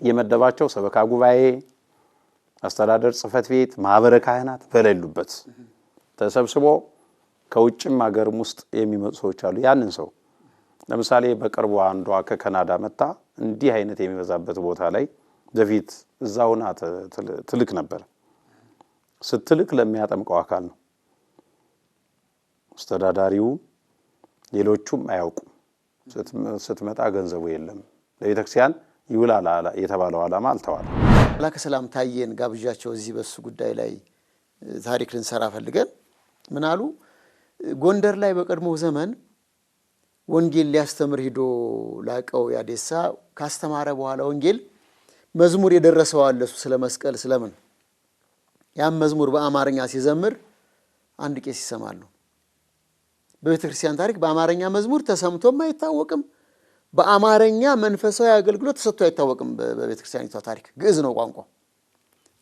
የመደባቸው ሰበካ ጉባኤ አስተዳደር ጽፈት ቤት ማህበረ ካህናት በሌሉበት ተሰብስቦ ከውጭም ሀገርም ውስጥ የሚመጡ ሰዎች አሉ ያንን ሰው ለምሳሌ በቅርቡ አንዷ ከካናዳ መጣ እንዲህ አይነት የሚበዛበት ቦታ ላይ በፊት እዛውና ትልክ ነበር ስትልክ ለሚያጠምቀው አካል ነው አስተዳዳሪው ሌሎቹም አያውቁም ስትመጣ ገንዘቡ የለም ለቤተክርስቲያን ይውላል የተባለው ዓላማ አልተዋለም አላከ ሰላም ታየን ጋብዣቸው እዚህ በሱ ጉዳይ ላይ ታሪክ ልንሰራ ፈልገን ምን አሉ ጎንደር ላይ በቀድሞ ዘመን ወንጌል ሊያስተምር ሄዶ ላቀው ያዴሳ ካስተማረ በኋላ ወንጌል መዝሙር የደረሰው አለ እሱ ስለ መስቀል ስለምን ያን መዝሙር በአማርኛ ሲዘምር አንድ ቄስ ይሰማሉ በቤተክርስቲያን ታሪክ በአማርኛ መዝሙር ተሰምቶም አይታወቅም በአማርኛ መንፈሳዊ አገልግሎት ተሰጥቶ አይታወቅም በቤተክርስቲያኒቷ ታሪክ ግዕዝ ነው ቋንቋው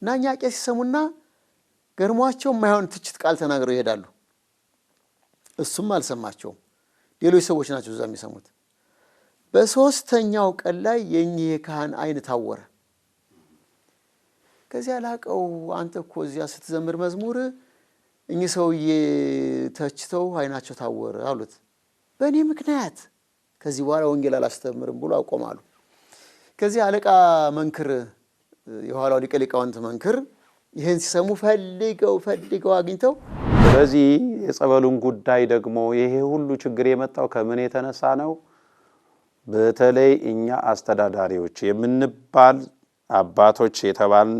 ናኛ ቄስ ይሰሙና ገርሟቸው ማይሆን ትችት ቃል ተናግረው ይሄዳሉ እሱም አልሰማቸው ሌሎች ሰዎች ናቸው እዛ የሚሰሙት በሶስተኛው ቀን ላይ የኚህ ካህን አይን ታወረ ከዚያ ላቀው አንተ እኮ እዚያ ስትዘምር መዝሙር እኚህ ሰውዬ ተችተው አይናቸው ታወረ አሉት በእኔ ምክንያት ከዚህ በኋላ ወንጌል አላስተምርም ብሎ አቆማሉ ከዚህ አለቃ መንክር የኋላው ሊቀሊቃውንት መንክር ይሄን ሲሰሙ ፈልገው አግኝተው ስለዚህ የጸበሉን ጉዳይ ደግሞ ይሄ ሁሉ ችግር የመጣው ከምን የተነሳ ነው በተለይ እኛ አስተዳዳሪዎች የምንባል አባቶች የተባል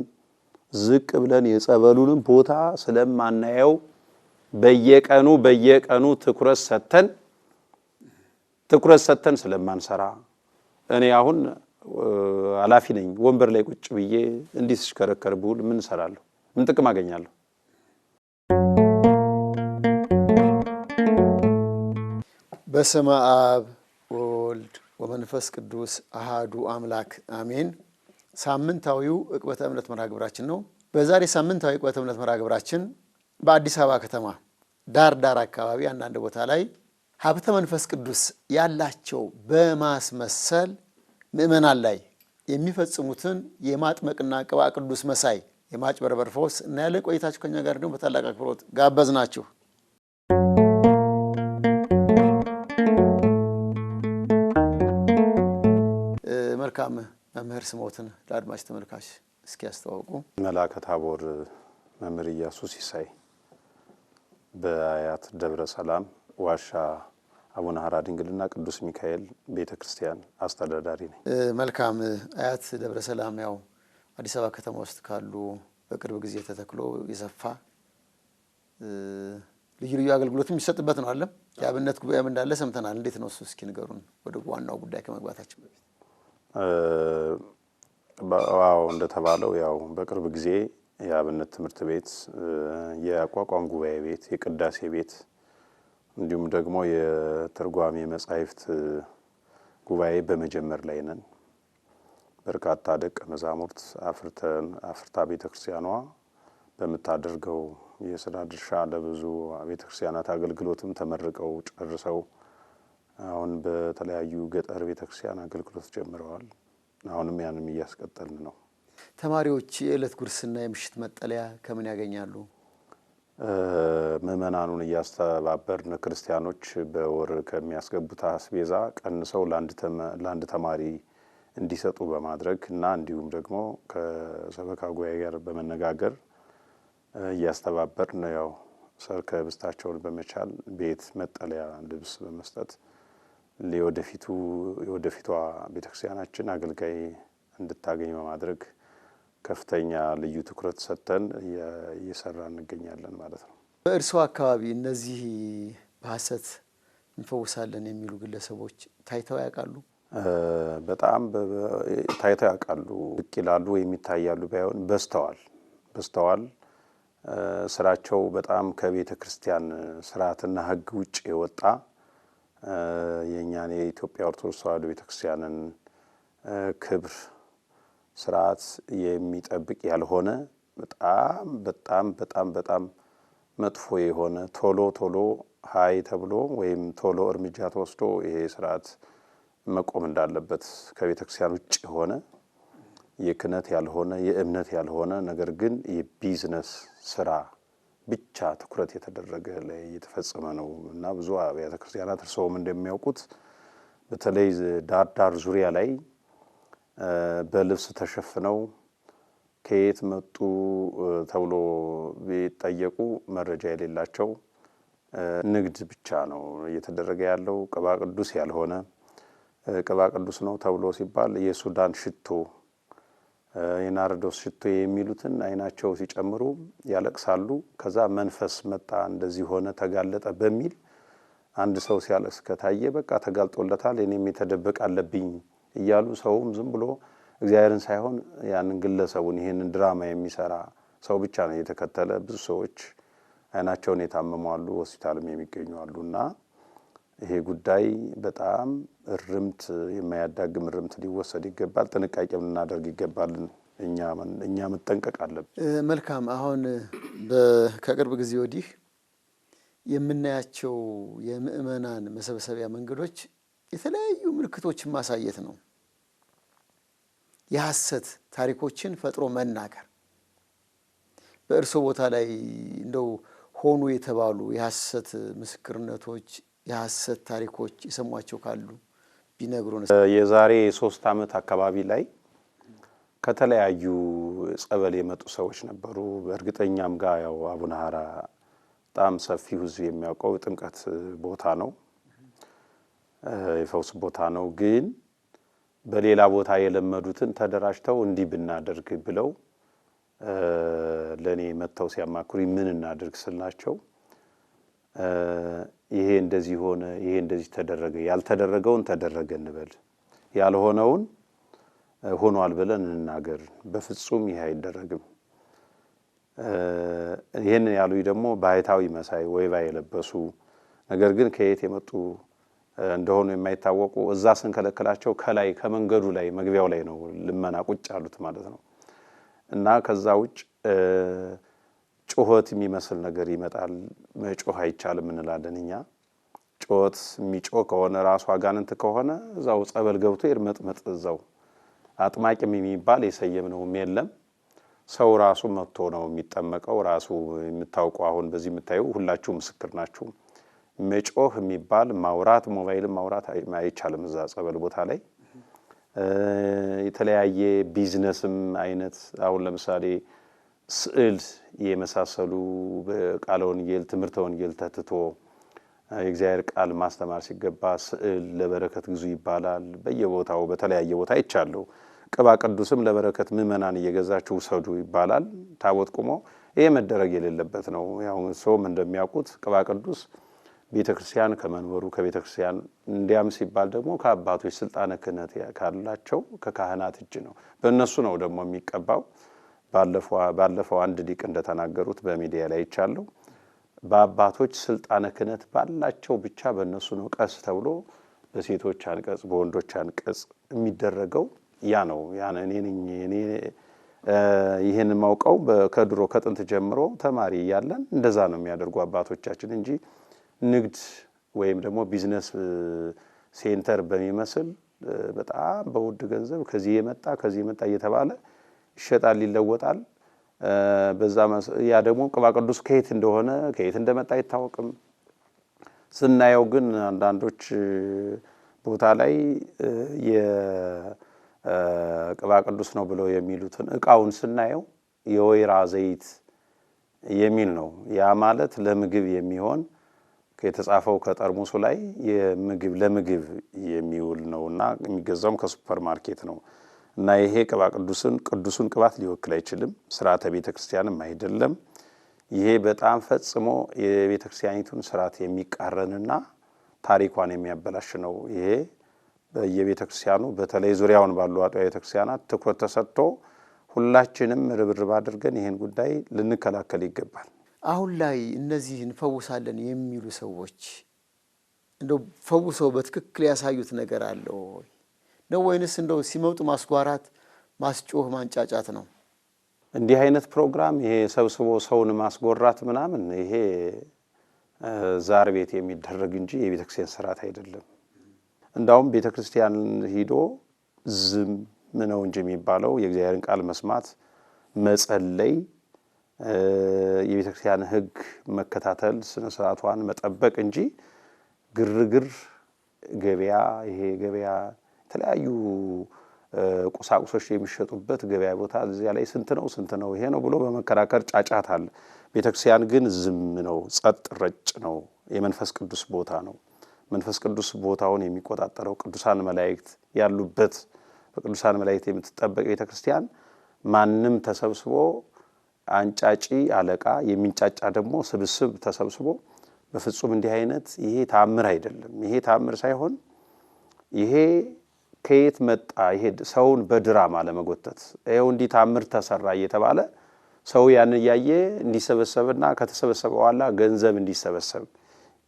ዝቅ ብለን የጸበሉን ቦታ ስለማናየው በየቀኑ ትኩረት ሰተን ስለማንሰራ እኔ አሁን አላፊ ነኝ ወንበር ላይ ቁጭ ብዬ እንዲስከረከር ብውል ምን ሰራለሁ ምን ጥቅም አገኛለሁ በስመ አብ ወወልድ ወመንፈስ ቅዱስ አሃዱ አምላክ አሜን ሳምንታዊው ዕቅበተ እምነት መርሃ ግብራችን ነው በዛሬ ሳምንታዊ ዕቅበተ እምነት መርሃ ግብራችን በአዲስ አበባ ከተማ ዳር አካባቢ አንዳንድ ቦታ ላይ ሀብተ መንፈስ ቅዱስ ያላቸው በማስመሰል ምእመናን ላይ የሚፈጽሙትን የማጥመቅና ቅባ ቅዱስ መሳይ የማጭበርበር ፈውስ እና ያለ ቆይታችሁ ከኛ ጋር ደግሞ በታላቅ አክብሮት ጋበዝናችሁ መልካም መምህር ስሞትን ለአድማጭ ተመልካች እስኪ ያስተዋውቁ መላከ ታቦር መምህር ኢያሱ ሲሳይ በአያት ደብረ ሰላም ዋሻ አቡነ ሐራ ድንግልና ቅዱስ ሚካኤል ቤተክርስቲያን አስተዳዳሪ ነኝ መልካም አያት ደብረ ሰላም ያው አዲስ አበባ ከተማ ውስጥ ካሉ በቅርብ ጊዜ ተተክሎ የሰፋ ልዩ አገልግሎት የሚሰጥበት ነው አይደል ያብነት ጉባኤ እንዳለ ሰምተናል እንዴት ነው እሱ እስኪ ንገሩን ወደ ዋናው ጉዳይ ከመግባታችን በፊት ባው እንደተባለው ያው በቅርብ ጊዜ ያብነት ትምህርት ቤት የአቋቋም ጉባኤ ቤት የቅዳሴ ቤት እንዲሁም ደግሞ የትርጓሜ መጻሕፍት ጉባኤ በመጀመር ላይ ነን በርካታ ደቀ መዛሙርት አፍርታ ቤተክርስቲያኗ በመታደርገው የሥራ ድርሻ ለብዙ ቤተክርስቲያናት አገልግሎትም ተመርቀው ጨርሰው አሁን በተለያዩ ገጠር ቤተክርስቲያን አገልግሎት ጀምረዋል አሁንም ያንም እያስቀጠልን ነው ተማሪዎች የዕለት ጉርስና የምሽት መጠለያ ከምን ያገኛሉ ምእመናኑን እያስተባበርን ክርስቲያኖች በወር ከሚያስገቡት አስቤዛ ቀንሰው ለአንድ ተማሪ እንዲሰጡ በማድረግ እና እንዲሁም ደግሞ ከሰበካ ጉባኤ ጋር በመነጋገር እያስተባበርን ያው ሰርከ ብስታቸውን በመቻል ቤት መጠለያ ልብስ በመስጠት ለወደፊቷ ቤተክርስቲያናችን አገልጋይ እንድታገኝ በማድረግ ከፍተኛ ልዩ ትኩረት ሰጥተን እየሰራን እንገኛለን ማለት ነው በእርሶ አካባቢ እነዚህ በሐሰት እንፈውሳለን የሚሉ ግለሰቦች ታይተው ያውቃሉ በጣም ታይተው ያውቃሉ ይላሉ የሚታያሉ ባይሆን በስተዋል ስራቸው በጣም ከቤተ ክርስቲያን ስርዓትና ህግ ውጪ የወጣ የኛን የኢትዮጵያ ኦርቶዶክስ ተዋሕዶ ቤተክርስቲያንን ክብር ስርዓት የሚጠብቅ ያልሆነ በጣም መጥፎ የሆነ ቶሎ ሃይ ተብሎ ወይም ቶሎ እርምጃ ተወስዶ ይሄ ስርዓት መቆም እንዳለበት ከቤተክርስቲያን ውጪ ሆነ የክህነት ያልሆነ የእምነት ያልሆነ ነገር ግን የቢዝነስ ስራ ብቻ ትኩረት የተደረገ ላይ የተፈጸመ ነው እና ብዙ አብያተ ክርስቲያናት እርስዎም እንደሚያውቁት በተለይ ዳር ዙሪያ ላይ በልብስ ተሸፍነው ከየት መጡ ተብሎ ቢጠየቁ መረጃ የሌላቸው ንግድ ብቻ ነው እየተደረገ ያለው። ቅባ ቅዱስ ያልሆነ ቅባ ቅዱስ ነው ተብሎ ሲባል የሱዳን ሽቶ የናርዶስ ሽቶ የሚሉትን አይናቸው ሲጨምሩ ያለቅሳሉ። ከዛ መንፈስ መጣ እንደዚህ ሆነ ተጋለጠ በሚል አንድ ሰው ሲያለቅስ ከታየ በቃ ተጋልጦለታል እኔም የተደበቅ አለብኝ እያሉ ሰውም ዝም ብሎ እግዚአብሔርን ሳይሆን ያንን ግለሰቡን ይሄንን ድራማ የሚሰራ ሰው ብቻ ነው የተከተለ። ብዙ ሰዎች አይናቸውን የታመሙ አሉ፣ ሆስፒታልም የሚገኙ አሉና ይሄ ጉዳይ በጣም እርምት የማያዳግም እርምት ሊወሰድ ይገባል። ጥንቃቄም ልናደርግ ይገባል። እኛ መጠንቀቅ አለብን። መልካም። አሁን ከቅርብ ጊዜ ወዲህ የምናያቸው የምእመናን መሰብሰቢያ መንገዶች የተለያዩ ምልክቶችን ማሳየት ነው። የሐሰት ታሪኮችን ፈጥሮ መናገር። በእርሶ ቦታ ላይ እንደው ሆኑ የተባሉ የሐሰት ምስክርነቶች የሐሰት ታሪኮች የሰሟቸው ካሉ ቢነግሩን። የዛሬ 3 ዓመት አካባቢ ላይ ከተለያዩ ጸበል የመጡ ሰዎች ነበሩ። በእርግጠኛም ጋር ያው አቡነ ሐራ በጣም ሰፊው ሕዝብ የሚያውቀው የጥምቀት ቦታ ነው፣ የፈውስ ቦታ ነው። ግን በሌላ ቦታ የለመዱትን ተደራጅተው እንዲህ ብናደርግ ብለው ለኔ መተው ሲያማክሩ ምን እናድርግ ስላቸው ይሄ እንደዚህ ሆነ፣ ይሄ እንደዚህ ተደረገ፣ ያልተደረገውን ተደረገ እንበል፣ ያልሆነውን ሆኗል ብለን እንናገር፣ በፍጹም ይሄ አይደረግም። ይሄን ያሉኝ ደግሞ ባይታዊ መሳይ ወይባ የለበሱ ነገር ግን ከየት የመጡ እንደሆኑ የማይታወቁ እዛ ስንከለከላቸው ከላይ ከመንገዱ ላይ መግቢያው ላይ ነው ልመና ቁጭ ያሉት ማለት ነው። እና ከዛ ውጭ ጩኸት የሚመስል ነገር ይመጣል። መጮህ አይቻልም እንላለን እኛ። ጩኸት የሚጮህ ከሆነ ራሱ አጋንንት ከሆነ እዛው ጸበል ገብቶ ይርመጥመጥ። እዛው አጥማቂም የሚባል የሰየምነውም የለም። ሰው ራሱ መጥቶ ነው የሚጠመቀው። ራሱ የምታውቁ አሁን በዚህ የምታዩ ሁላችሁ ምስክር ናችሁ። መጮህ የሚባል ማውራት ሞባይልም ማውራት አይቻልም እዛ ጸበል ቦታ ላይ። የተለያየ ቢዝነስም አይነት አሁን ለምሳሌ ስዕል የመሳሰሉ በቃለ ወንጌል ትምህርተ ወንጌል ተትቶ የእግዚአብሔር ቃል ማስተማር ሲገባ ስዕል ለበረከት ግዙ ይባላል። በየቦታው በተለያየ ቦታ ይቻለው። ቅባ ቅዱስም ለበረከት ምእመናን እየገዛችሁ ውሰዱ ይባላል። ታቦት ቆሞ ይሄ መደረግ የሌለበት ነው። ያው ሰውም እንደሚያውቁት ቅባ ቅዱስ ቤተክርስቲያን ከመንበሩ ከቤተክርስቲያን እንዲያም ሲባል ደግሞ ከአባቶች ስልጣነ ክህነት ካላቸው ከካህናት እጅ ነው። በእነሱ ነው ደግሞ የሚቀባው። ባለፈው አንድ ሊቅ እንደተናገሩት በሚዲያ ላይ ይቻለው በአባቶች ስልጣነ ክህነት ባላቸው ብቻ በእነሱ ነው ቀስ ተብሎ በሴቶች አንቀጽ በወንዶች አንቀጽ የሚደረገው ያ ነው። እኔ ይሄን ማውቀው ከድሮ ከጥንት ጀምሮ ተማሪ ያለን እንደዛ ነው የሚያደርጉ አባቶቻችን እንጂ ንግድ ወይም ደግሞ ቢዝነስ ሴንተር በሚመስል በጣም በውድ ገንዘብ ከዚህ የመጣ እየተባለ ይሸጣል ይለወጣል። በዛ ያ ደግሞ ቅባ ቅዱስ ከየት እንደመጣ አይታወቅም። ስናየው ግን አንዳንዶች ቦታ ላይ የቅባ ቅዱስ ነው ብለው የሚሉትን እቃውን ስናየው የወይራ ዘይት የሚል ነው። ያ ማለት ለምግብ የሚሆን ከተጻፈው ከጠርሙሱ ላይ ለምግብ የሚውል ነውና የሚገዛውም ከሱፐር ማርኬት ነው። እና ይሄ ቅባ ቅዱሱን ቅባት ሊወክል አይችልም። ስርዓተ ቤተክርስቲያንም አይደለም። ይሄ በጣም ፈጽሞ የቤተክርስቲያኒቱን ስርዓት የሚቃረንና ታሪኳን የሚያበላሽ ነው። ይሄ በየቤተክርስቲያኑ በተለይ ዙሪያውን ባሉ አጥቢያ ቤተክርስቲያናት ትኩረት ተሰጥቶ ሁላችንም ርብርብ አድርገን ይሄን ጉዳይ ልንከላከል ይገባል። አሁን ላይ እነዚህ እንፈውሳለን የሚሉ ሰዎች እንደው ፈውሰው በትክክል ያሳዩት ነገር አለው ነው ወይንስ እንደው ሲመጡ ማስጓራት፣ ማስጮህ፣ ማንጫጫት ነው? እንዲህ አይነት ፕሮግራም ይሄ ሰብስቦ ሰውን ማስጎራት ምናምን ይሄ ዛር ቤት የሚደረግ እንጂ የቤተክርስቲያን ስርዓት አይደለም። እንዳውም ቤተክርስቲያን ሂዶ ዝም ነው እንጂ የሚባለው የእግዚአብሔርን ቃል መስማት፣ መጸለይ፣ የቤተክርስቲያን ሕግ መከታተል፣ ስነ ስርዓቷን መጠበቅ እንጂ ግርግር ገበያ ይሄ ገበያ የተለያዩ ቁሳቁሶች የሚሸጡበት ገበያ ቦታ እዚያ ላይ ስንት ነው ይሄ ነው ብሎ በመከራከር ጫጫት አለ። ቤተክርስቲያን ግን ዝም ነው፣ ጸጥ ረጭ ነው። የመንፈስ ቅዱስ ቦታ ነው። መንፈስ ቅዱስ ቦታውን የሚቆጣጠረው ቅዱሳን መላእክት ያሉበት በቅዱሳን መላእክት የምትጠበቅ ቤተክርስቲያን ማንም ተሰብስቦ አንጫጪ አለቃ የሚንጫጫ ደግሞ ስብስብ ተሰብስቦ በፍጹም እንዲህ አይነት ይሄ ታምር አይደለም። ይሄ ታምር ሳይሆን ይሄ ከየት መጣ? ይሄ ሰውን በድራማ ለመጎተት ይሄው እንዲህ ታምር ተሰራ እየተባለ ሰው ያን ያየ እንዲሰበሰብና ከተሰበሰበ በኋላ ገንዘብ እንዲሰበሰብ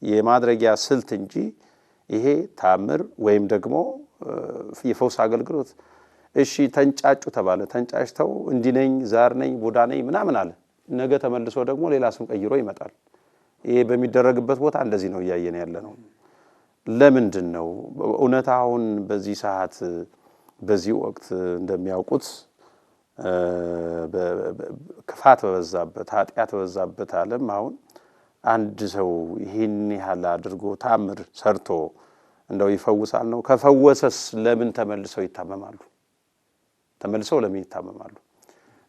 የማድረጊያ ስልት እንጂ ይሄ ታምር ወይም ደግሞ የፈውስ አገልግሎት። እሺ ተንጫጩ ተባለ። ተንጫጭተው እንዲነኝ ዛር ነኝ ቡዳ ነኝ ምናምን አለ። ነገ ተመልሶ ደግሞ ሌላ ስም ቀይሮ ይመጣል። ይሄ በሚደረግበት ቦታ እንደዚህ ነው እያየን ያለ ነው። ለምንድን ነው እውነታውን በዚህ ሰዓት በዚህ ወቅት እንደሚያውቁት ክፋት በበዛበት ኃጢአት በበዛበት ዓለም አሁን አንድ ሰው ይህን ያህል አድርጎ ታምር ሰርቶ እንደው ይፈውሳል ነው? ከፈወሰስ ለምን ተመልሰው ይታመማሉ? ተመልሰው ለምን ይታመማሉ?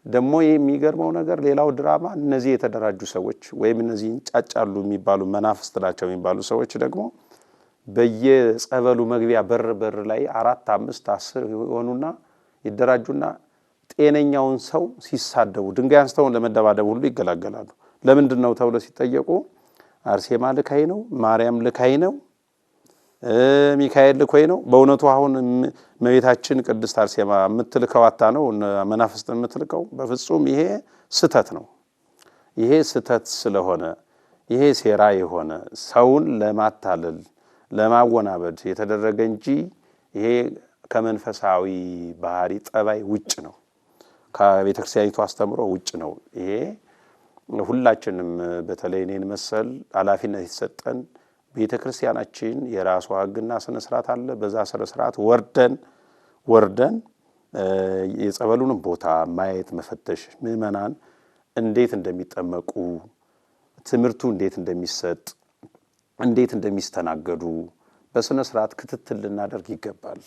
ደግሞ የሚገርመው ነገር ሌላው ድራማ እነዚህ የተደራጁ ሰዎች ወይም እነዚህ እንጫጫሉ የሚባሉ መናፍስት ናቸው የሚባሉ ሰዎች ደግሞ በየጸበሉ መግቢያ በር ላይ 4 5 10 ይሆኑና ይደራጁና ጤነኛውን ሰው ሲሳደቡ ድንጋይ አንስተው ለመደባደብ ሁሉ ይገላገላሉ። ለምንድነው ተብሎ ሲጠየቁ አርሴማ ልካይ ነው፣ ማርያም ልካይ ነው፣ ሚካኤል ልኮይ ነው። በእውነቱ አሁን እመቤታችን ቅድስት አርሴማ የምትልከዋታ ነው መናፍስት የምትልከው? በፍጹም ይሄ ስተት ነው። ይሄ ስተት ስለሆነ ይሄ ሴራ የሆነ ሰውን ለማታለል ለማወናበድ የተደረገ እንጂ ይሄ ከመንፈሳዊ ባህሪ ጠባይ ውጭ ነው። ከቤተክርስቲያኒቱ አስተምሮ ውጭ ነው። ይሄ ሁላችንም በተለይ እኔን መሰል ኃላፊነት የተሰጠን ቤተክርስቲያናችን የራሷ ሕግና ስነ ስርዓት አለ። በዛ ስነ ስርዓት ወርደን የጸበሉን ቦታ ማየት መፈተሽ፣ ምእመናን እንዴት እንደሚጠመቁ፣ ትምህርቱ እንዴት እንደሚሰጥ፣ እንዴት እንደሚስተናገዱ በስነ ስርዓት ክትትል ልናደርግ ይገባል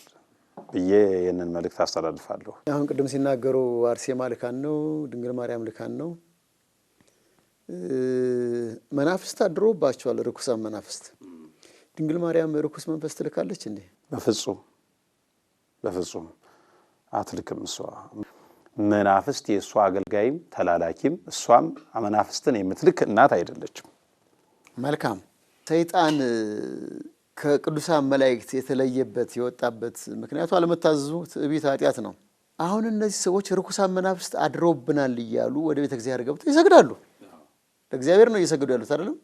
ብዬ የነን መልእክት አስተላልፋለሁ። አሁን ቅድም ሲናገሩ አርሴማ ልካን ነው፣ ድንግል ማርያም ልካን ነው። መናፍስት አድሮባቸዋል፣ ርኩሳን መናፍስት። ድንግል ማርያም ርኩስ መንፈስ ትልካለች እንዴ? በፍጹም አትልክም። እሷ መናፍስት የእሷ አገልጋይም ተላላኪም እሷም መናፍስትን የምትልክ እናት አይደለችም። መልካም። ሰይጣን ከቅዱሳን መላእክት የተለየበት የወጣበት ምክንያቱ አለመታዘዙ ትዕቢት ኃጢአት ነው። አሁን እነዚህ ሰዎች ርኩሳን መናፍስት አድሮብናል እያሉ ወደ ቤተ እግዚአብሔር ገብተው ይሰግዳሉ። ለእግዚአብሔር ነው እየሰገዱ ያሉት አይደለም?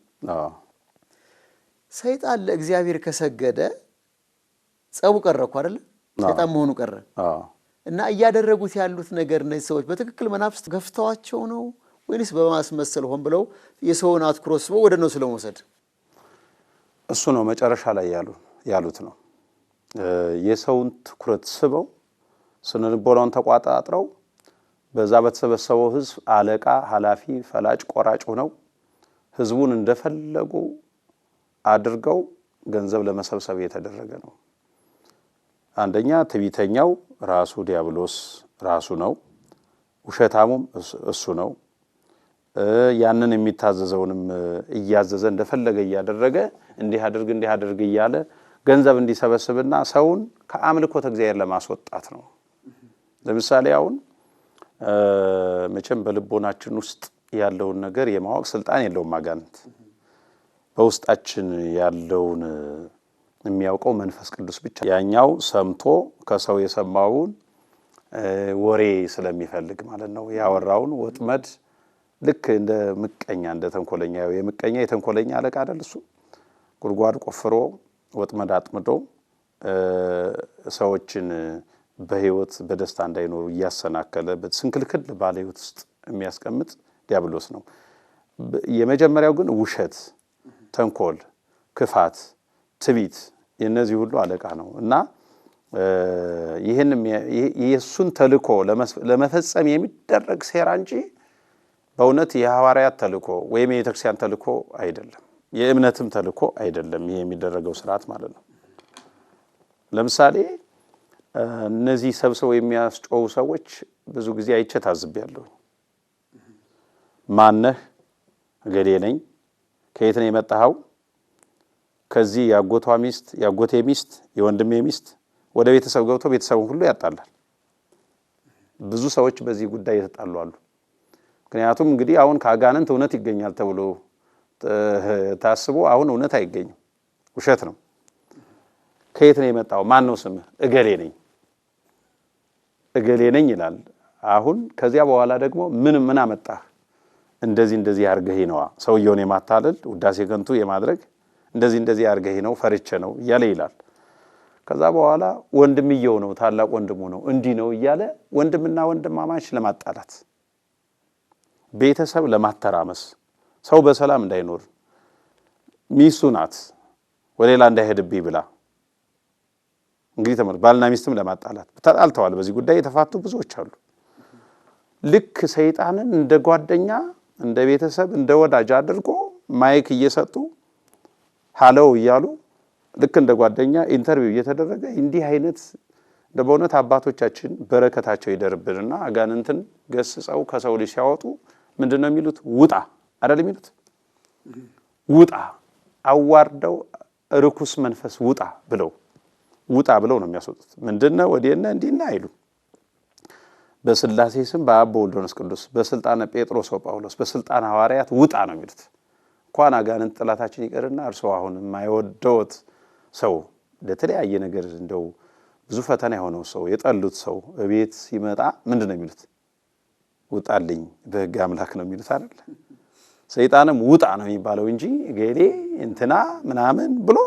ሰይጣን ለእግዚአብሔር ከሰገደ ጸቡ ቀረ እኮ አይደል? ሰይጣን መሆኑ ቀረ። እና እያደረጉት ያሉት ነገር እነዚህ ሰዎች በትክክል መናፍስት ገፍተዋቸው ነው ወይስ በማስመሰል ሆን ብለው የሰውን አትኩሮት ስበው ወደ እነሱ ለመውሰድ? እሱ ነው መጨረሻ ላይ ያሉት ነው። የሰውን ትኩረት ስበው ስነ ልቦናውን ተቋጣጥረው በዛ በተሰበሰበው ህዝብ አለቃ ኃላፊ ፈላጭ ቆራጭ ሆነው ህዝቡን እንደፈለጉ አድርገው ገንዘብ ለመሰብሰብ የተደረገ ነው። አንደኛ ትዕቢተኛው ራሱ ዲያብሎስ ራሱ ነው። ውሸታሙም እሱ ነው። ያንን የሚታዘዘውንም እያዘዘ እንደፈለገ እያደረገ እንዲህ አድርግ እያለ ገንዘብ እንዲሰበስብና ሰውን ከአምልኮተ እግዚአብሔር ለማስወጣት ነው። ለምሳሌ አሁን መቼም በልቦናችን ውስጥ ያለውን ነገር የማወቅ ስልጣን የለውም አጋንንት። በውስጣችን ያለውን የሚያውቀው መንፈስ ቅዱስ ብቻ። ያኛው ሰምቶ ከሰው የሰማውን ወሬ ስለሚፈልግ ማለት ነው ያወራውን ወጥመድ ልክ እንደ ምቀኛ እንደ ተንኮለኛ የምቀኛ የተንኮለኛ አለቃ አይደል? እሱ ጉድጓድ ቆፍሮ ወጥመድ አጥምዶ ሰዎችን በህይወት በደስታ እንዳይኖሩ እያሰናከለ በስንክልክል ባለ ህይወት ውስጥ የሚያስቀምጥ ዲያብሎስ ነው። የመጀመሪያው ግን ውሸት፣ ተንኮል፣ ክፋት፣ ትዕቢት የነዚህ ሁሉ አለቃ ነው እና ይህንም የእሱን ተልእኮ ለመፈጸም የሚደረግ ሴራ እንጂ በእውነት የሐዋርያት ተልእኮ ወይም የቤተክርስቲያን ተልእኮ አይደለም፣ የእምነትም ተልእኮ አይደለም። ይሄ የሚደረገው ስርዓት ማለት ነው። ለምሳሌ እነዚህ ሰብስበው የሚያስጮው ሰዎች ብዙ ጊዜ አይቼ ታዝቤያለሁ። ማነህ? እገሌ ነኝ። ከየት ነው የመጣኸው? ከዚህ ያጎቷ ሚስት፣ ያጎቴ ሚስት፣ የወንድሜ ሚስት ወደ ቤተሰብ ገብቶ ቤተሰቡን ሁሉ ያጣላል። ብዙ ሰዎች በዚህ ጉዳይ የተጣሉ አሉ። ምክንያቱም እንግዲህ አሁን ከአጋንንት እውነት ይገኛል ተብሎ ታስቦ አሁን እውነት አይገኝም፣ ውሸት ነው። ከየት ነው የመጣው? ማን ነው ስምህ? እገሌ ነኝ፣ እገሌ ነኝ ይላል። አሁን ከዚያ በኋላ ደግሞ ምን አመጣህ? እንደዚህ አርገህ ነዋ። ሰውየውን የማታለል ውዳሴ ከንቱ የማድረግ እንደዚህ አርገህ ነው፣ ፈርቼ ነው እያለ ይላል። ከዛ በኋላ ወንድምየው ነው፣ ታላቅ ወንድሙ ነው፣ እንዲህ ነው እያለ ወንድምና ወንድማማች ለማጣላት፣ ቤተሰብ ለማተራመስ፣ ሰው በሰላም እንዳይኖር፣ ሚስቱ ናት ወደ ሌላ እንዳይሄድብኝ ብላ እንግዲህ ባልና ሚስትም ለማጣላት ተጣልተዋል። በዚህ ጉዳይ የተፋቱ ብዙዎች አሉ። ልክ ሰይጣንን እንደ ጓደኛ፣ እንደ ቤተሰብ፣ እንደ ወዳጅ አድርጎ ማይክ እየሰጡ ሃለው እያሉ ልክ እንደ ጓደኛ ኢንተርቪው እየተደረገ እንዲህ አይነት በእውነት አባቶቻችን በረከታቸው ይደርብንና አጋንንትን ገስጸው ከሰው ልጅ ሲያወጡ ምንድነው የሚሉት? ውጣ አይደል የሚሉት? ውጣ፣ አዋርደው ርኩስ መንፈስ ውጣ ብለው ነው የሚያስወጡት። ምንድነው ወዲየና እንዲና አይሉ። በስላሴ ስም በአብ በወልድ በመንፈስ ቅዱስ በስልጣነ ጴጥሮስ ወጳውሎስ በስልጣነ ሐዋርያት ውጣ ነው የሚሉት። እንኳን አጋንንት ጠላታችን ይቀርና እርሱ አሁን የማይወደውት ሰው ለተለያየ ነገር እንደው ብዙ ፈተና የሆነው ሰው የጠሉት ሰው እቤት ሲመጣ ምንድነው የሚሉት? ውጣልኝ በሕግ አምላክ ነው የሚሉት አይደል? ሰይጣንም ውጣ ነው የሚባለው እንጂ ገሌ እንትና ምናምን ብሎ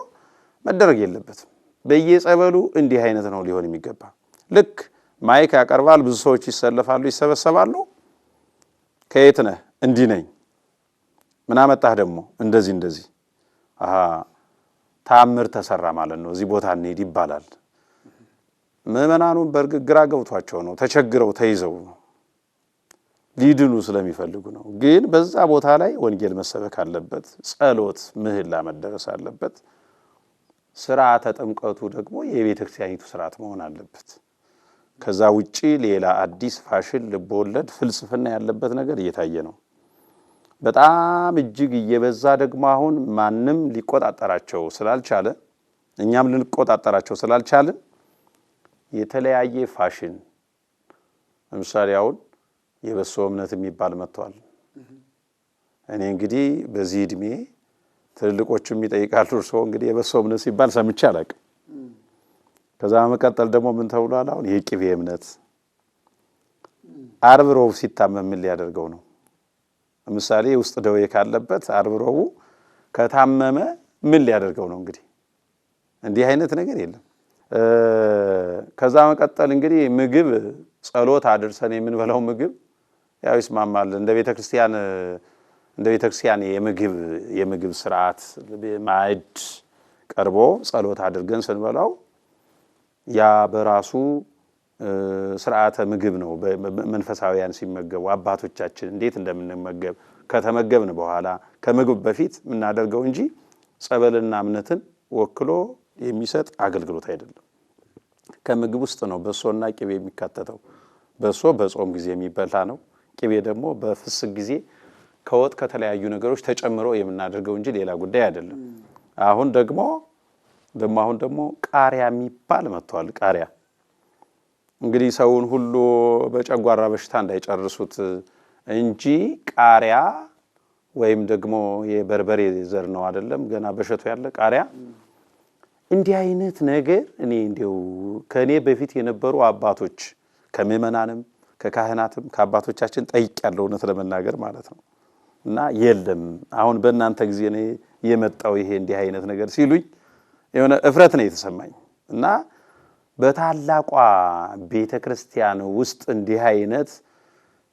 መደረግ የለበትም። በየጸበሉ እንዲህ አይነት ነው ሊሆን የሚገባ። ልክ ማይክ ያቀርባል፣ ብዙ ሰዎች ይሰለፋሉ፣ ይሰበሰባሉ። ከየት ነህ? እንዲህ ነኝ። ምን አመጣህ ደግሞ? እንደዚህ። ታምር ተሰራ ማለት ነው፣ እዚህ ቦታ እንሂድ ይባላል። ምዕመናኑን በእርግጥ ግራ ገብቷቸው ነው፣ ተቸግረው ተይዘው ነው፣ ሊድኑ ስለሚፈልጉ ነው። ግን በዛ ቦታ ላይ ወንጌል መሰበክ አለበት፣ ጸሎት፣ ምህላ መደረስ አለበት። ስርዓተ ጥምቀቱ ደግሞ የቤተክርስቲያኒቱ ስርዓት መሆን አለበት። ከዛ ውጪ ሌላ አዲስ ፋሽን ልቦለድ ፍልስፍና ያለበት ነገር እየታየ ነው። በጣም እጅግ እየበዛ ደግሞ አሁን ማንም ሊቆጣጠራቸው ስላልቻለ እኛም ልንቆጣጠራቸው ስላልቻልን የተለያየ ፋሽን፣ ለምሳሌ አሁን የበሶ እምነት የሚባል መጥቷል። እኔ እንግዲህ በዚህ እድሜ ትልልቆቹም ይጠይቃሉ፣ እርሶ እንግዲህ የበሶ እምነት ሲባል ሰምቼ አላውቅም። ከዛ መቀጠል ደግሞ ምን ተብሏል? አሁን የቅቤ እምነት። ዓርብ ሮብ ሲታመም ምን ሊያደርገው ነው? ለምሳሌ ውስጥ ደዌ ካለበት ዓርብ ሮቡ ከታመመ ምን ሊያደርገው ነው? እንዲህ አይነት ነገር የለም። ከዛ መቀጠል እንግዲህ ምግብ ጸሎት አድርሰን የምንበላው ምግብ ያው ይስማማል። እንደ ቤተክርስቲያን የምግብ ስርዓት ማዕድ ቀርቦ ጸሎት አድርገን ስንበላው ያ በራሱ ስርዓተ ምግብ ነው። መንፈሳውያን ሲመገቡ አባቶቻችን እንዴት እንደምንመገብ ከተመገብን በኋላ ከምግብ በፊት የምናደርገው እንጂ ጸበልና እምነትን ወክሎ የሚሰጥ አገልግሎት አይደለም። ከምግብ ውስጥ ነው በሶና ቅቤ የሚካተተው። በሶ በጾም ጊዜ የሚበላ ነው። ቅቤ ደግሞ በፍስክ ጊዜ ከወጥ ከተለያዩ ነገሮች ተጨምሮ የምናደርገው እንጂ ሌላ ጉዳይ አይደለም። አሁን ደግሞ ቃሪያ የሚባል መጥቷል። ቃሪያ እንግዲህ ሰውን ሁሉ በጨጓራ በሽታ እንዳይጨርሱት እንጂ ቃሪያ ወይም ደግሞ የበርበሬ ዘር ነው አይደለም፣ ገና በሸቱ ያለ ቃሪያ። እንዲህ አይነት ነገር እኔ እንደው ከኔ በፊት የነበሩ አባቶች ከምዕመናንም ከካህናትም ከአባቶቻችን ጠይቄያለሁ፣ እውነት ለመናገር ማለት ነው። እና የለም አሁን በእናንተ ጊዜ ነው የመጣው ይሄ እንዲህ አይነት ነገር ሲሉኝ የሆነ እፍረት ነው የተሰማኝ። እና በታላቋ ቤተክርስቲያን ውስጥ እንዲህ አይነት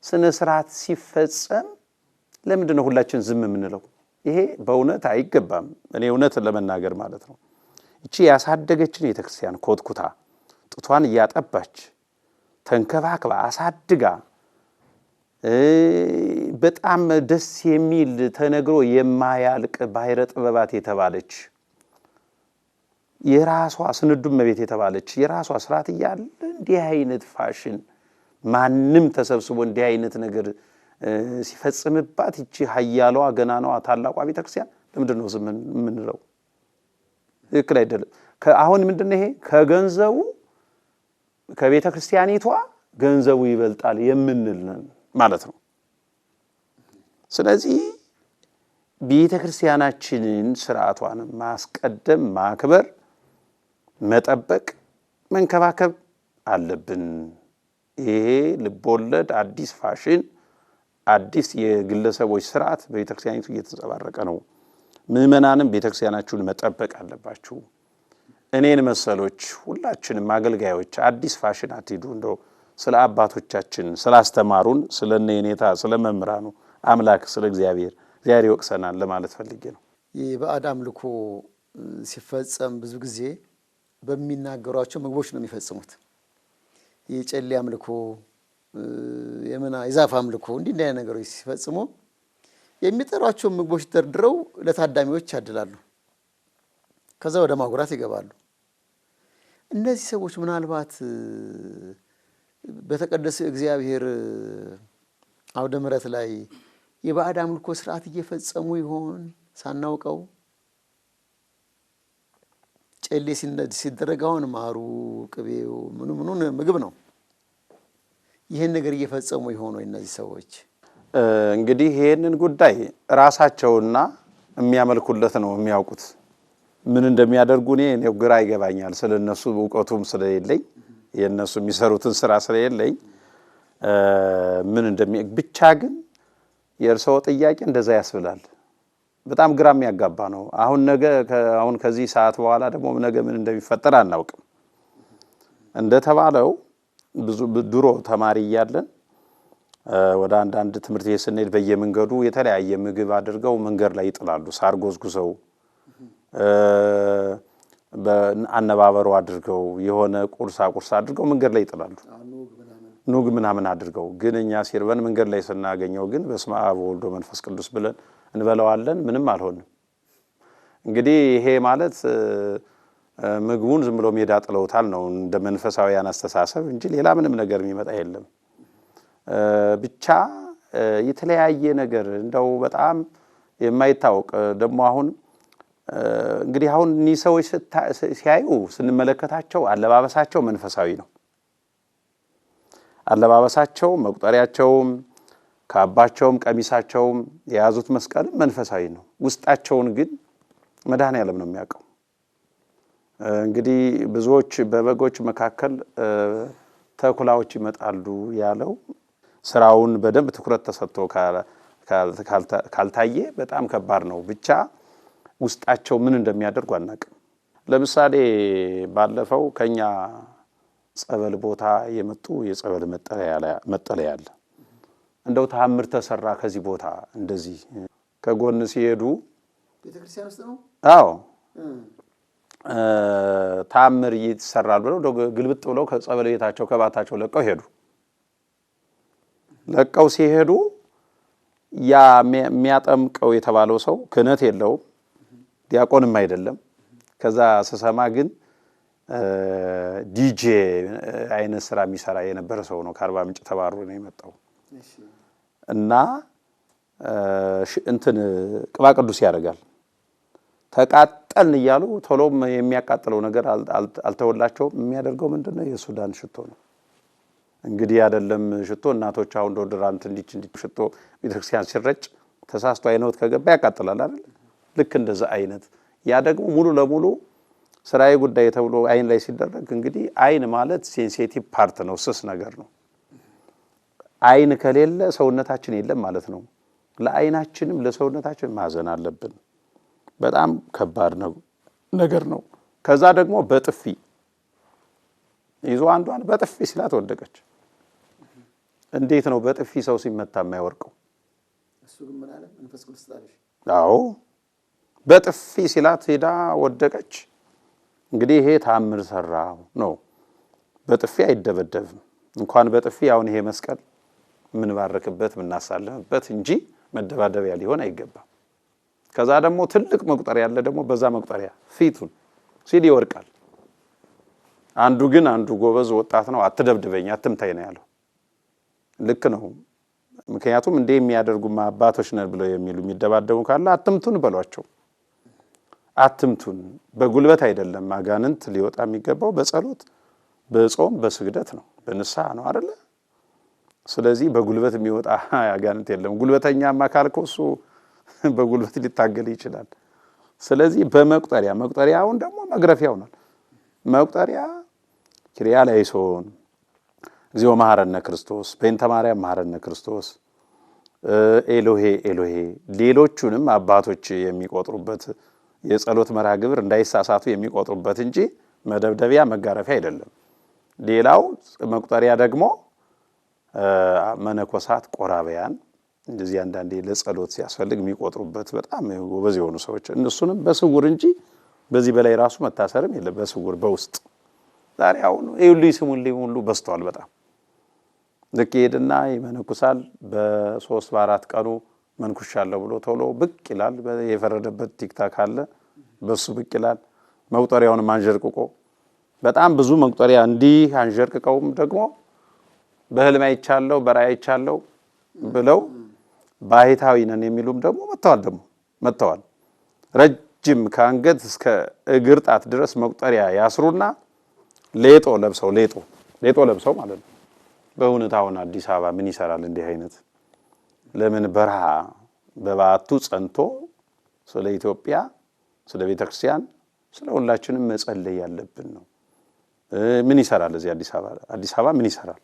ስነ ስርዓት ሲፈጸም ለምንድን ነው ሁላችን ዝም የምንለው? ይሄ በእውነት አይገባም። እኔ እውነት ለመናገር ማለት ነው እቺ ያሳደገችን ቤተክርስቲያን ኮትኩታ ጡቷን እያጠባች ተንከባክባ አሳድጋ በጣም ደስ የሚል ተነግሮ የማያልቅ ባሕረ ጥበባት የተባለች የራሷ ስንዱም መቤት የተባለች የራሷ ስርዓት እያለ እንዲህ አይነት ፋሽን ማንም ተሰብስቦ እንዲህ አይነት ነገር ሲፈጽምባት እቺ ኃያሏ ገናናዋ ታላቋ ቤተክርስቲያን ለምንድነው ዝም የምንለው? ትክክል አይደለም። አሁን ምንድነው ይሄ ከገንዘቡ ከቤተክርስቲያኒቷ ገንዘቡ ይበልጣል የምንል ማለት ነው። ስለዚህ ቤተክርስቲያናችንን ስርዓቷን ማስቀደም ማክበር መጠበቅ መንከባከብ አለብን። ይሄ ልቦለድ አዲስ ፋሽን አዲስ የግለሰቦች ስርዓት በቤተክርስቲያኒቱ እየተንጸባረቀ ነው። ምእመናንም ቤተክርስቲያናችሁን መጠበቅ አለባችሁ። እኔን መሰሎች ሁላችንም አገልጋዮች አዲስ ፋሽን አትሂዱ። እንደው ስለ አባቶቻችን ስላስተማሩን ስለነ የኔታ ስለመምራኑ አምላክ ስለ እግዚአብሔር ይወቅሰናል ለማለት ፈልጌ ነው። የባዕድ አምልኮ ሲፈጸም ብዙ ጊዜ በሚናገሯቸው ምግቦች ነው የሚፈጽሙት። የጨሌ አምልኮ የዛፍ አምልኮ እንዲህ አይነት ነገሮች ሲፈጽሙ የሚጠሯቸው ምግቦች ደርድረው ለታዳሚዎች ያድላሉ። ከዛ ወደ ማጉራት ይገባሉ። እነዚህ ሰዎች ምናልባት በተቀደሰ እግዚአብሔር አውደ ምሕረት ላይ የባዕድ አምልኮ ስርዓት እየፈጸሙ ይሆን ሳናውቀው? ጨሌ ሲደረግ አሁን ማሩ ቅቤው ምኑን ምግብ ነው። ይህን ነገር እየፈጸሙ ይሆን እነዚህ ሰዎች? እንግዲህ ይሄንን ጉዳይ ራሳቸውና የሚያመልኩለት ነው የሚያውቁት። ምን እንደሚያደርጉ እኔ ግራ ይገባኛል። ስለነሱ ዕውቀቱም ስለሌለኝ የነሱ የሚሰሩትን ስራ ስለሌለኝ ምን ብቻ ግን የእርሰው ጥያቄ እንደዛ ያስብላል። በጣም ግራ የሚያጋባ ነው። አሁን ከዚህ ሰዓት በኋላ ደግሞ ነገ ምን እንደሚፈጠር አናውቅም። እንደተባለው ድሮ ተማሪ እያለን ወደ አንዳንድ ትምህርት ቤት ስንሄድ በየመንገዱ የተለያየ ምግብ አድርገው መንገድ ላይ ይጥላሉ። ሳር ጎዝጉዘው በአነባበሩ አድርገው የሆነ ቁርሳ አድርገው መንገድ ላይ ይጥላሉ። ኑግ ምናምን አድርገው ግን እኛ ሲርበን መንገድ ላይ ስናገኘው ግን በስመ አብ ወወልድ ወመንፈስ ቅዱስ ብለን እንበላዋለን። ምንም አልሆንም። እንግዲህ ይሄ ማለት ምግቡን ዝም ብሎ ሜዳ ጥለውታል ነው እንደ መንፈሳዊያን አስተሳሰብ እንጂ ሌላ ምንም ነገር የሚመጣ የለም። ብቻ የተለያየ ነገር እንደው በጣም የማይታወቅ ደግሞ አሁን እንግዲህ አሁን እነዚህ ሰዎች ሲያዩ ስንመለከታቸው አለባበሳቸው መንፈሳዊ ነው። አለባበሳቸው መቁጠሪያቸውም ካባቸውም ቀሚሳቸውም የያዙት መስቀልም መንፈሳዊ ነው። ውስጣቸውን ግን መድኃኔዓለም ነው የሚያውቀው። እንግዲህ ብዙዎች በበጎች መካከል ተኩላዎች ይመጣሉ ያለው ስራውን በደንብ ትኩረት ተሰጥቶ ካልታየ በጣም ከባድ ነው። ብቻ ውስጣቸው ምን እንደሚያደርጉ አናውቅም። ለምሳሌ ባለፈው ከኛ ጸበል ቦታ የመጡ የጸበል መጠለያ አለ። እንደው ተአምር ተሰራ ከዚህ ቦታ እንደዚህ ከጎን ሲሄዱ ቤተክርስቲያን ውስጥ ነው። አዎ ተአምር ይሰራል ብለው ግልብጥ ብለው ከጸበል ቤታቸው ከባታቸው ለቀው ሲሄዱ ያ የሚያጠምቀው የተባለው ሰው ክህነት የለውም፣ ዲያቆንም አይደለም። ከዛ ስሰማ ግን ዲጄ አይነት ስራ የሚሰራ የነበረ ሰው ነው። ከአርባ ምንጭ ተባሩ ነው የመጣው እና ቅባ ቅዱስ ያደርጋል። ተቃጠልን እያሉ ቶሎም የሚያቃጥለው ነገር አልተወላቸውም። የሚያደርገው ምንድነው? የሱዳን ሽቶ ነው። እንግዲህ አይደለም ሽቶ እናቶች አሁን ዶድራንት እንዲች ሽቶ ቤተክርስቲያን ሲረጭ ተሳስቶ አይነውት ከገባ ያቃጥላል አይደል? ልክ እንደዛ አይነት ያ ደግሞ ሙሉ ለሙሉ ስራዬ ጉዳይ ተብሎ አይን ላይ ሲደረግ እንግዲህ አይን ማለት ሴንሲቲቭ ፓርት ነው፣ ስስ ነገር ነው። አይን ከሌለ ሰውነታችን የለም ማለት ነው። ለአይናችንም ለሰውነታችን ማዘን አለብን። በጣም ከባድ ነገር ነው። ከዛ ደግሞ በጥፊ ይዞ አንዷን በጥፊ ሲላት ወደቀች። እንዴት ነው በጥፊ ሰው ሲመታ የማይወርቀው? እሱ ግን ምን አለ? መንፈስ ቅዱስ ታለሽ? አዎ በጥፊ ሲላት ሄዳ ወደቀች። እንግዲህ ይሄ ተአምር ሰራው ነው። በጥፊ አይደበደብም። እንኳን በጥፊ አሁን ይሄ መስቀል ምንባረክበት ምናሳልፍበት እንጂ መደባደቢያ ሊሆን አይገባም። ከዛ ደግሞ ትልቅ መቁጠሪያ ያለ ደግሞ በዛ መቁጠሪያ ፊቱን ሲል ይወርቃል። አንዱ ጎበዝ ወጣት ነው፣ አትደብድበኝ አትምታይ ነው ያለው። ልክ ነው። ምክንያቱም እንደ የሚያደርጉ አባቶች ነን ብለው የሚሉ የሚደባደቡ ካለ አትምቱን በሏቸው። አትምቱን። በጉልበት አይደለም አጋንንት ሊወጣ የሚገባው በጸሎት በጾም በስግደት ነው፣ በንስሐ ነው አይደለ? ስለዚህ በጉልበት የሚወጣ አጋንንት የለም። ጉልበተኛማ ካልከው እሱ በጉልበት ሊታገል ይችላል። ስለዚህ መቁጠሪያውን ደግሞ መግረፊያው ነው። መቁጠሪያ ኪርያ ላይሶን እግዚኦ መሐረነ ክርስቶስ፣ በእንተ ማርያም መሐረነ ክርስቶስ፣ ኤሎሄ ኤሎሄ፣ ሌሎቹንም አባቶች የሚቆጥሩበት የጸሎት መርሃ ግብር እንዳይሳሳቱ የሚቆጥሩበት እንጂ መደብደቢያ መጋረፊያ አይደለም። ሌላው መቁጠሪያ ደግሞ መነኮሳት ቆራቢያን እንደዚህ አንዳንዴ ለጸሎት ሲያስፈልግ የሚቆጥሩበት በጣም ጎበዝ የሆኑ ሰዎች እነሱንም በስውር እንጂ በዚህ በላይ ራሱ መታሰርም የለም። በስውር በውስጥ ዛሬ አሁን ይሁሉ ስሙልኝ ሁሉ በስተዋል በጣም ልክ ሄድና ይመነኩሳል። በ3 በ4 ቀኑ መንኩሻለሁ ብሎ ቶሎ ብቅ ይላል። የፈረደበት ቲክታክ አለ፣ በሱ ብቅ ይላል። መቁጠሪያውን አንጀርቅቆ በጣም ብዙ መቁጠሪያ እንዲህ አንጀርቅቀውም ደግሞ በህልም አይቻለሁ በራእይ አይቻለሁ ብለው ባሕታዊ ነን የሚሉም ደግሞ መጥተዋል። ረጅም ከአንገት እስከ እግር ጣት ድረስ መቁጠሪያ ያስሩና ሌጦ ለብሰው ማለት ነው። በእውነት አሁን አዲስ አበባ ምን ይሰራል እንዲህ አይነት? ለምን በረሃ በባቱ ጸንቶ ስለ ኢትዮጵያ ስለ ቤተክርስቲያን ስለ ሁላችንም መጸለይ ያለብን ነው። ምን ይሰራል እዚህ አዲስ አበባ ምን ይሰራል?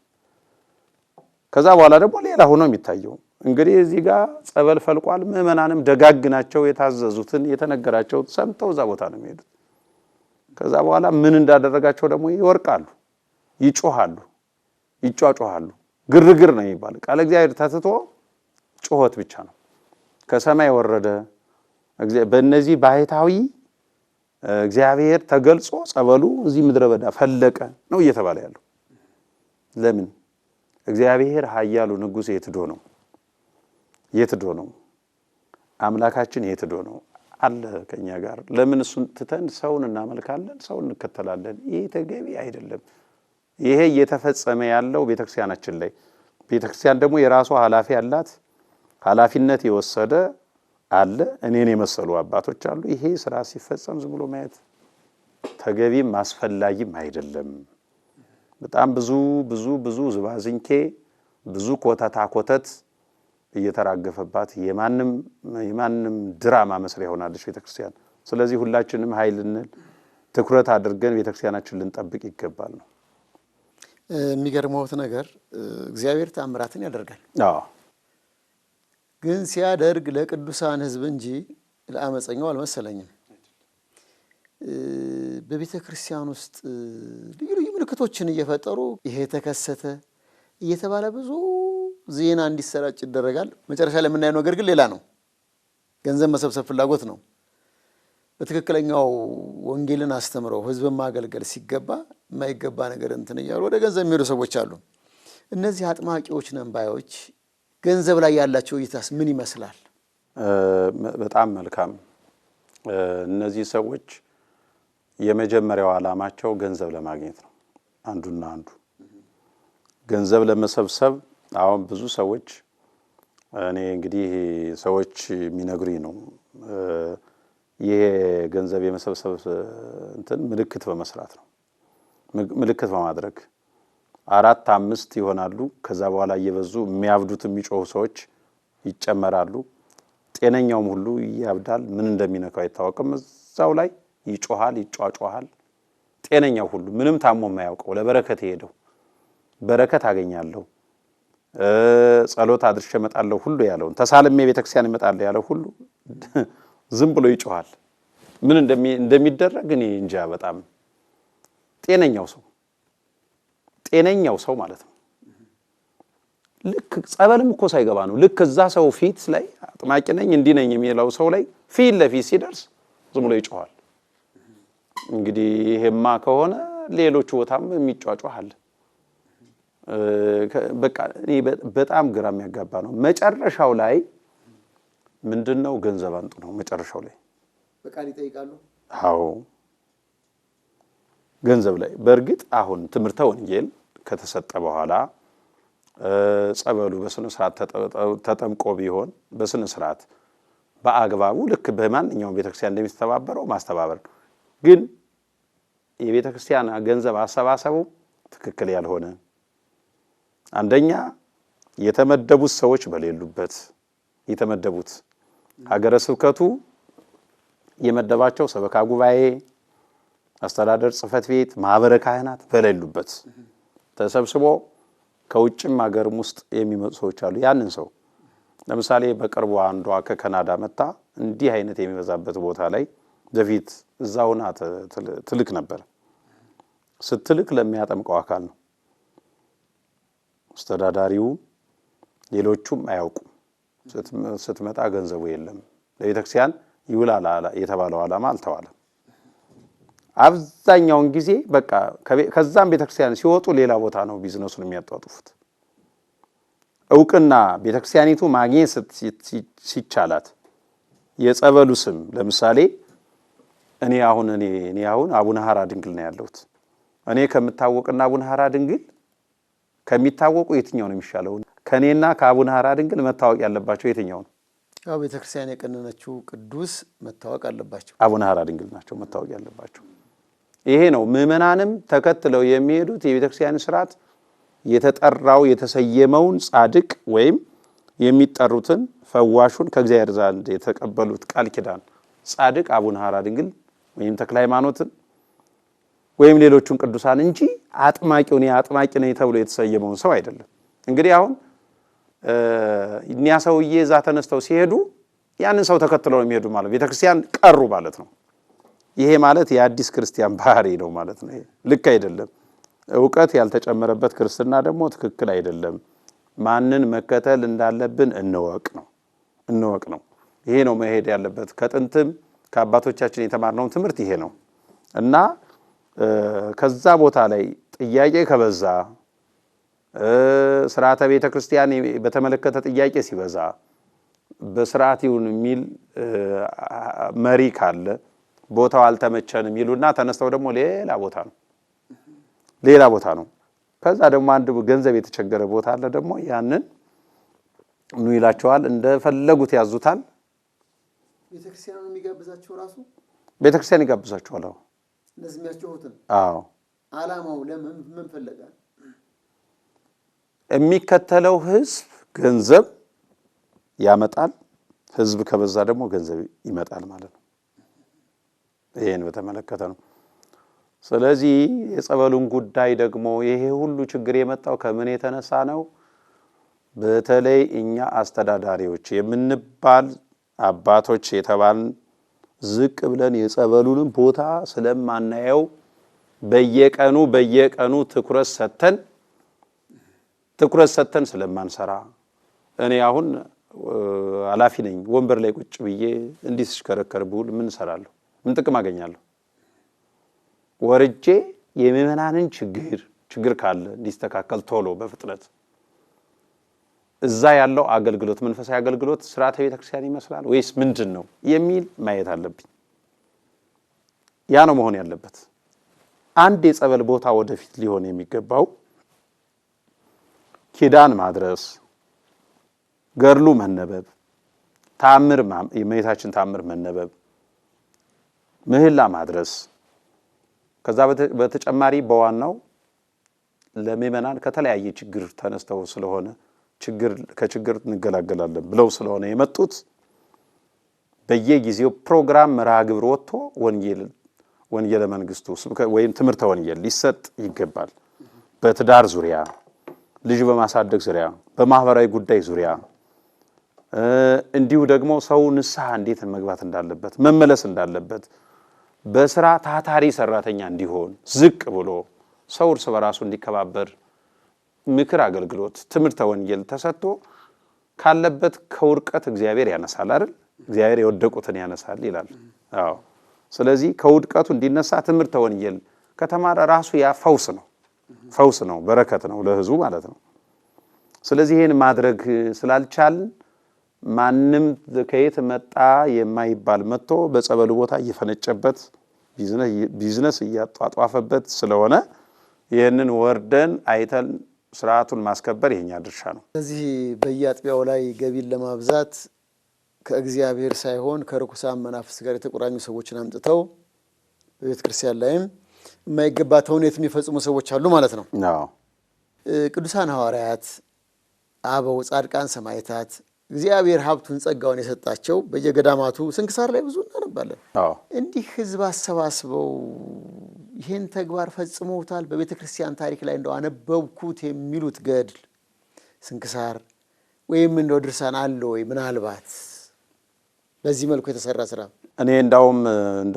ከዛ በኋላ ደግሞ ሌላ ሆኖ የሚታየው እንግዲህ እዚህ ጋር ጸበል ፈልቋል። ምዕመናንም ደጋግናቸው የታዘዙትን የተነገራቸው ሰምተው እዛ ቦታ ነው የሚሄዱት። ከዛ በኋላ ምን እንዳደረጋቸው ደግሞ ይወርቃሉ፣ ይጮሃሉ፣ ይጫጫሃሉ። ግርግር ነው የሚባለው። ቃለ እግዚአብሔር ተትቶ ጮኸት ብቻ ነው። ከሰማይ ወረደ በእነዚህ ባሕታዊ እግዚአብሔር ተገልጾ ጸበሉ እዚህ ምድረ በዳ ፈለቀ ነው እየተባለ ያለው። ለምን? እግዚአብሔር ኃያሉ ንጉሥ የትዶ ነው? አምላካችን የትዶ ነው አለ ከኛ ጋር። ለምን እሱን ትተን ሰውን እናመልካለን፣ ሰውን እንከተላለን? ይሄ ተገቢ አይደለም። ይሄ እየተፈጸመ ያለው ቤተክርስቲያናችን ላይ። ቤተክርስቲያን ደግሞ የራሷ ኃላፊ አላት። ኃላፊነት የወሰደ አለ፣ እኔን የመሰሉ አባቶች አሉ። ይሄ ስራ ሲፈጸም ዝም ብሎ ማየት ተገቢም አስፈላጊም አይደለም። በጣም ብዙ ዝባዝንኬ ብዙ ኮተት እየተራገፈባት የማንም ድራማ መስሪያ ሆናለች ቤተክርስቲያን። ስለዚህ ሁላችንም ኃይልን ትኩረት አድርገን ቤተክርስቲያናችን ልንጠብቅ ይገባል ነው። የሚገርመውት ነገር እግዚአብሔር ተአምራትን ያደርጋል። ግን ሲያደርግ ለቅዱሳን ሕዝብ እንጂ ለአመፀኛው አልመሰለኝም። በቤተ ክርስቲያን ውስጥ ልዩ ምልክቶችን እየፈጠሩ ይሄ ተከሰተ እየተባለ ብዙ ዜና እንዲሰራጭ ይደረጋል። መጨረሻ ላይ የምናየው ነገር ግን ሌላ ነው። ገንዘብ መሰብሰብ ፍላጎት ነው። በትክክለኛው ወንጌልን አስተምረው ሕዝብን ማገልገል ሲገባ የማይገባ ነገር እንትን እያሉ ወደ ገንዘብ የሚሄዱ ሰዎች አሉ። እነዚህ አጥማቂዎች ነን ባዮች ገንዘብ ላይ ያላቸው እይታስ ምን ይመስላል? በጣም መልካም። እነዚህ ሰዎች የመጀመሪያው ዓላማቸው ገንዘብ ለማግኘት ነው። አንዱ ገንዘብ ለመሰብሰብ። አሁን ብዙ ሰዎች እኔ እንግዲህ ሰዎች የሚነግሩኝ ነው ይሄ ገንዘብ የመሰብሰብ እንትን ምልክት በመስራት ነው። ምልክት በማድረግ 4 5 ይሆናሉ። ከዛ በኋላ እየበዙ የሚያብዱት የሚጮሁ ሰዎች ይጨመራሉ። ጤነኛውም ሁሉ ያብዳል። ምን እንደሚነካው አይታወቅም። እዛው ላይ ይጮሃል፣ ይጫጫሃል። ጤነኛው ሁሉ ምንም ታሞ የማያውቀው ለበረከት ሄደው በረከት አገኛለሁ ጸሎት አድርሼ እመጣለሁ ሁሉ ያለውን ተሳልሜ ቤተክርስቲያን እመጣለሁ ያለው ሁሉ ዝም ብሎ ይጮሃል። ምን እንደሚደረግ እኔ እንጃ። በጣም ጤነኛው ሰው ማለት ነው። ልክ ጸበልም እኮ ሳይገባ ነው። ልክ እዛ ሰው ፊት ላይ አጥማቂ ነኝ እንዲህ ነኝ የሚለው ሰው ላይ ፊት ለፊት ሲደርስ ዝም ብሎ ይጮሃል። እንግዲህ ይሄማ ከሆነ ሌሎች ቦታም የሚጫጫው አለ። በቃ በጣም ግራ የሚያጋባ ነው። መጨረሻው ላይ ምንድነው? ገንዘብ አንጡ ነው መጨረሻው ላይ በቃል ይጠይቃሉ። አዎ ገንዘብ ላይ በእርግጥ አሁን ትምህርተ ወንጌል ከተሰጠ በኋላ ጸበሉ በስነ ስርዓት ተጠምቆ ቢሆን በስነ ስርዓት በአግባቡ ልክ በማንኛውም ቤተክርስቲያን እንደሚተባበረው ማስተባበር ግን የቤተክርስቲያን ገንዘብ አሰባሰቡ ትክክል ያልሆነ አንደኛ የተመደቡት ሰዎች በሌሉበት የተመደቡት ሀገረ ስብከቱ የመደባቸው ሰበካ ጉባኤ አስተዳደር ጽፈት ቤት ማህበረ ካህናት በሌሉበት ተሰብስቦ ከውጭም ሀገርም ውስጥ የሚመጡ ሰዎች አሉ። ያንን ሰው ለምሳሌ በቅርቡ አንዷ ከካናዳ መጣ እንዲህ አይነት የሚበዛበት ቦታ ላይ በፊት እዛውና ትልክ ነበር። ስትልክ ለሚያጠምቀው አካል ነው። አስተዳዳሪው ሌሎቹም አያውቁም። ስትመጣ ገንዘቡ የለም። ለቤተክርስቲያን ይውላል የተባለው ዓላማ አልተዋለም። አብዛኛውን ጊዜ በቃ ከዛም ቤተክርስቲያን ሲወጡ ሌላ ቦታ ነው ቢዝነሱን የሚያጧጡፉት። እውቅና ቤተክርስቲያኒቱ ማግኘት ሲቻላት የጸበሉ ስም ለምሳሌ እኔ አሁን አቡነ ሐራ ድንግል ነው ያለሁት። እኔ ከምታወቅና አቡነ ሐራ ድንግል ከሚታወቁ የትኛው ነው የሚሻለው? ከኔና ከአቡነ ሐራ ድንግል መታወቅ ያለባቸው የትኛው ነው? ያው ቤተክርስቲያን የቀነነችው ቅዱስ መታወቅ አለባቸው። አቡነ ሐራ ድንግል ናቸው መታወቅ ያለባቸው። ይሄ ነው ምእመናንም ተከትለው የሚሄዱት የቤተክርስቲያን ሥርዓት የተጠራው የተሰየመውን ጻድቅ ወይም የሚጠሩትን ፈዋሹን ከእግዚአብሔር ዘንድ የተቀበሉት ቃል ኪዳን ጻድቅ አቡነ ሐራ ድንግል ወይም ተክለ ሃይማኖትን ወይም ሌሎቹን ቅዱሳን እንጂ አጥማቂው ነው አጥማቂ ነው ተብሎ የተሰየመውን ሰው አይደለም። እንግዲህ አሁን እኛ ሰውዬ እዛ ተነስተው ሲሄዱ ያንን ሰው ተከትለው የሚሄዱ ማለት ቤተክርስቲያን ቀሩ ማለት ነው። ይሄ ማለት የአዲስ ክርስቲያን ባህሪ ነው ማለት ነው። ልክ አይደለም። ዕውቀት ያልተጨመረበት ክርስትና ደግሞ ትክክል አይደለም። ማንን መከተል እንዳለብን እንወቅ ነው። ይሄ ነው መሄድ ያለበት። ከጥንትም ከአባቶቻችን የተማርነው ትምህርት ይሄ ነው እና ከዛ ቦታ ላይ ጥያቄ ከበዛ ስርዓተ ቤተ ክርስቲያን በተመለከተ ጥያቄ ሲበዛ በስርዓት ይሁን የሚል መሪ ካለ ቦታው አልተመቸንም ይሉና ተነስተው ደግሞ ሌላ ቦታ ነው። ከዛ ደግሞ አንድ ገንዘብ የተቸገረ ቦታ አለ ደግሞ ያንን ኑ ይላቸዋል፣ እንደፈለጉት ያዙታል። ቤተክርስቲያኑ የሚጋብዛቸው ራሱ ቤተክርስቲያን ይጋብዛቸዋል። እነዚህ የሚያስጨሁትን ዓላማው ለምን ምን ፈለጋል? የሚከተለው ህዝብ ገንዘብ ያመጣል። ህዝብ ከበዛ ደግሞ ገንዘብ ይመጣል ማለት ነው። ይሄን በተመለከተ ነው። ስለዚህ የጸበሉን ጉዳይ ደግሞ ይሄ ሁሉ ችግር የመጣው ከምን የተነሳ ነው? በተለይ እኛ አስተዳዳሪዎች የምንባል አባቶች የተባልን ዝቅ ብለን የጸበሉን ቦታ ስለማናየው በየቀኑ ትኩረት ሰተን ስለማንሰራ እኔ አሁን ኃላፊ ነኝ። ወንበር ላይ ቁጭ ብዬ እንዲስከረከር ብውል ምን ሰራለሁ? ምን ጥቅም አገኛለሁ? ወርጄ የምእመናንን ችግር ካለ እንዲስተካከል ቶሎ በፍጥነት እዛ ያለው አገልግሎት መንፈሳዊ አገልግሎት ስርዓተ ቤተክርስቲያን ይመስላል ወይስ ምንድነው የሚል ማየት አለብኝ። ያ ነው መሆን ያለበት። አንድ የጸበል ቦታ ወደፊት ሊሆን የሚገባው ኪዳን ማድረስ፣ ገርሉ መነበብ፣ ታምር የእመቤታችን ታምር መነበብ፣ ምህላ ማድረስ። ከዛ በተጨማሪ በዋናው ለምእመናን ከተለያየ ችግር ተነስተው ስለሆነ ከችግር እንገላገላለን ብለው ስለሆነ የመጡት በየጊዜው ፕሮግራም መርሃ ግብር ወጥቶ ወንጌለ መንግስቱ ወይም ትምህርተ ወንጌል ሊሰጥ ይገባል። በትዳር ዙሪያ፣ ልጅ በማሳደግ ዙሪያ፣ በማህበራዊ ጉዳይ ዙሪያ እንዲሁ ደግሞ ሰው ንስሐ እንዴት መግባት እንዳለበት መመለስ እንዳለበት በስራ ታታሪ ሰራተኛ እንዲሆን ዝቅ ብሎ ሰው እርስ በራሱ እንዲከባበር ምክር አገልግሎት ትምህርተ ወንጌል ተሰጥቶ ካለበት ከውድቀት እግዚአብሔር ያነሳል አይደል? እግዚአብሔር የወደቁትን ያነሳል ይላል። ስለዚህ ከውድቀቱ እንዲነሳ ትምህርተ ወንጌል ከተማረ ራሱ ያ ፈውስ ነው በረከት ነው ለህዝቡ ማለት ነው። ስለዚህ ይሄን ማድረግ ስላልቻልን ማንም ከየት መጣ የማይባል መጥቶ በጸበሉ ቦታ እየፈነጨበት ቢዝነስ እያጧጧፈበት ስለሆነ ይሄንን ወርደን አይተን ስርዓቱን ማስከበር የኛ ድርሻ ነው። ስለዚህ በየአጥቢያው ላይ ገቢን ለማብዛት ከእግዚአብሔር ሳይሆን ከርኩሳን መናፍስት ጋር የተቆራኙ ሰዎችን አምጥተው በቤተ ክርስቲያን ላይም የማይገባ ተውኔት የሚፈጽሙ ሰዎች አሉ ማለት ነው። ቅዱሳን ሐዋርያት፣ አበው፣ ጻድቃን፣ ሰማዕታት እግዚአብሔር ሀብቱን ጸጋውን የሰጣቸው በየገዳማቱ ስንክሳር ላይ ብዙ እናነባለን። እንዲህ ህዝብ አሰባስበው ይህን ተግባር ፈጽመውታል። በቤተ ክርስቲያን ታሪክ ላይ እንደው አነበብኩት የሚሉት ገድል ስንክሳር ወይም እንደው ድርሳን አለ ወይ? ምናልባት በዚህ መልኩ የተሰራ ስራ እኔ እንደው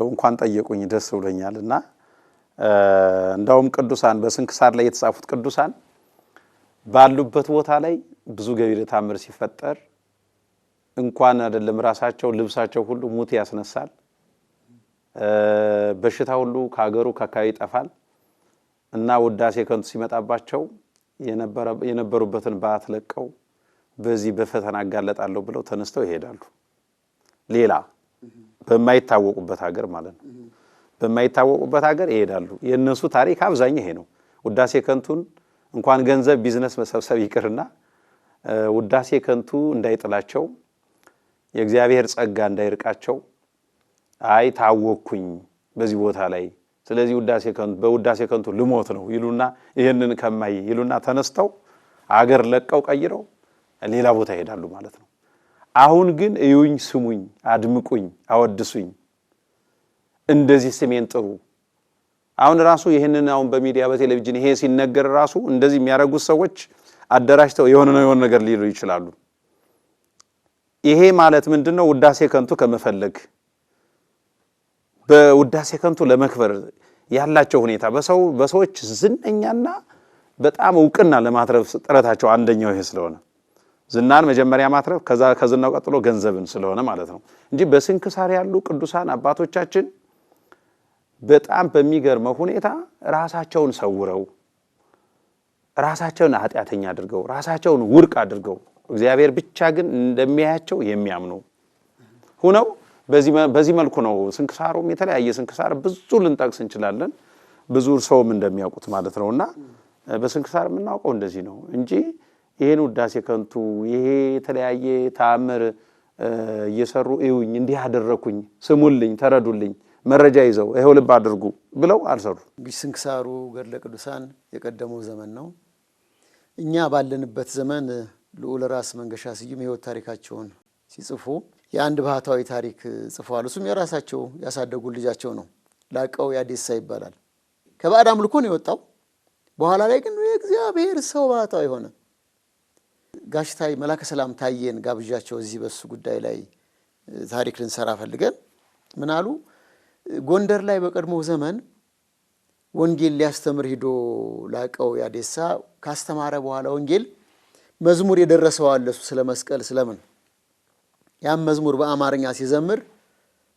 እንኳን ጠየቁኝ ደስ ብሎኛልና እንደውም ቅዱሳን በስንክሳር ላይ የተጻፉት ቅዱሳን ባሉበት ቦታ ላይ ብዙ ገቢረ ተአምር ሲፈጠር እንኳን አይደለም ራሳቸው ልብሳቸው ሁሉ ሙት ያስነሳል። በሽታ ሁሉ ከሀገሩ ከአካባቢ ይጠፋል እና ውዳሴ ከንቱ ሲመጣባቸው የነበሩበትን በዓት ለቀው በዚህ በፈተና አጋለጣለሁ ብለው ተነስተው ይሄዳሉ። ሌላ በማይታወቁበት ሀገር ማለት ነው። በማይታወቁበት ሀገር ይሄዳሉ። የነሱ ታሪክ አብዛኛው ይሄ ነው። ውዳሴ ከንቱን እንኳን ገንዘብ ቢዝነስ መሰብሰብ ይቅርና ውዳሴ ከንቱ እንዳይጥላቸው የእግዚአብሔር ጸጋ እንዳይርቃቸው አይ ታወኩኝ በዚህ ቦታ ላይ ስለዚህ በውዳሴ ከንቱ ልሞት ነው ይሉና ይሄንን ከማይ ይሉና ተነስተው አገር ለቀው ቀይረው ሌላ ቦታ ይሄዳሉ ማለት ነው። አሁን ግን እዩኝ፣ ስሙኝ፣ አድምቁኝ፣ አወድሱኝ፣ እንደዚህ ስሜን ጥሩ። አሁን ራሱ ይሄንን አሁን በሚዲያ በቴሌቪዥን ይሄ ሲነገር ራሱ እንደዚህ የሚያረጉት ሰዎች አደራጅተው የሆነ ነገር ሊሉ ይችላሉ። ይሄ ማለት ምንድነው? ውዳሴ ከንቱ ከመፈለግ በውዳሴ ከንቱ ለመክበር ያላቸው ሁኔታ በሰዎች ዝነኛና በጣም ዕውቅና ለማትረፍ ጥረታቸው አንደኛው ይሄ ስለሆነ ዝናን መጀመሪያ ማትረፍ ከዝናው ቀጥሎ ገንዘብን ስለሆነ ማለት ነው እንጂ በስንክሳር ያሉ ቅዱሳን አባቶቻችን በጣም በሚገርመው ሁኔታ ራሳቸውን ሰውረው ራሳቸውን ኃጢአተኛ አድርገው ራሳቸውን ውርቅ አድርገው እግዚአብሔር ብቻ ግን እንደሚያያቸው የሚያምኑ ሆነው በዚህ መልኩ ነው ስንክሳሩም የተለያየ ስንክሳር ብዙ ልንጠቅስ እንችላለን። ብዙ ሰውም እንደሚያውቁት ማለት ነውና በስንክሳር የምናውቀው እንደዚህ ነው እንጂ ይሄን ውዳሴ ከንቱ ይሄ የተለያየ ተአምር እየሰሩ እዩኝ እንዲህ አደረኩኝ ስሙልኝ ተረዱልኝ መረጃ ይዘው ይሄው ልብ አድርጉ ብለው አልሰሩ። ስንክሳሩ ገድለ ቅዱሳን የቀደመው ዘመን ነው። እኛ ባለንበት ዘመን ልዑል ራስ መንገሻ ስዩም የህይወት ታሪካቸውን ሲጽፉ የአንድ ባህታዊ ታሪክ ጽፈዋል። እሱም የራሳቸው ያሳደጉ ልጃቸው ነው። ላቀው ያዴሳ ይባላል። ከባዕድ አምልኮ ነው የወጣው። በኋላ ላይ ግን የእግዚአብሔር ሰው ባህታዊ ሆነ። ጋሽታይ መላከ ሰላም ታየን ጋብዣቸው እዚህ በሱ ጉዳይ ላይ ታሪክ ልንሰራ ፈልገን ምን አሉ? ጎንደር ላይ በቀድሞው ዘመን ወንጌል ሊያስተምር ሄዶ ላቀው ያዴሳ ካስተማረ በኋላ ወንጌል መዝሙር የደረሰው አለ እሱ ስለ መስቀል ስለምን ያም መዝሙር በአማርኛ ሲዘምር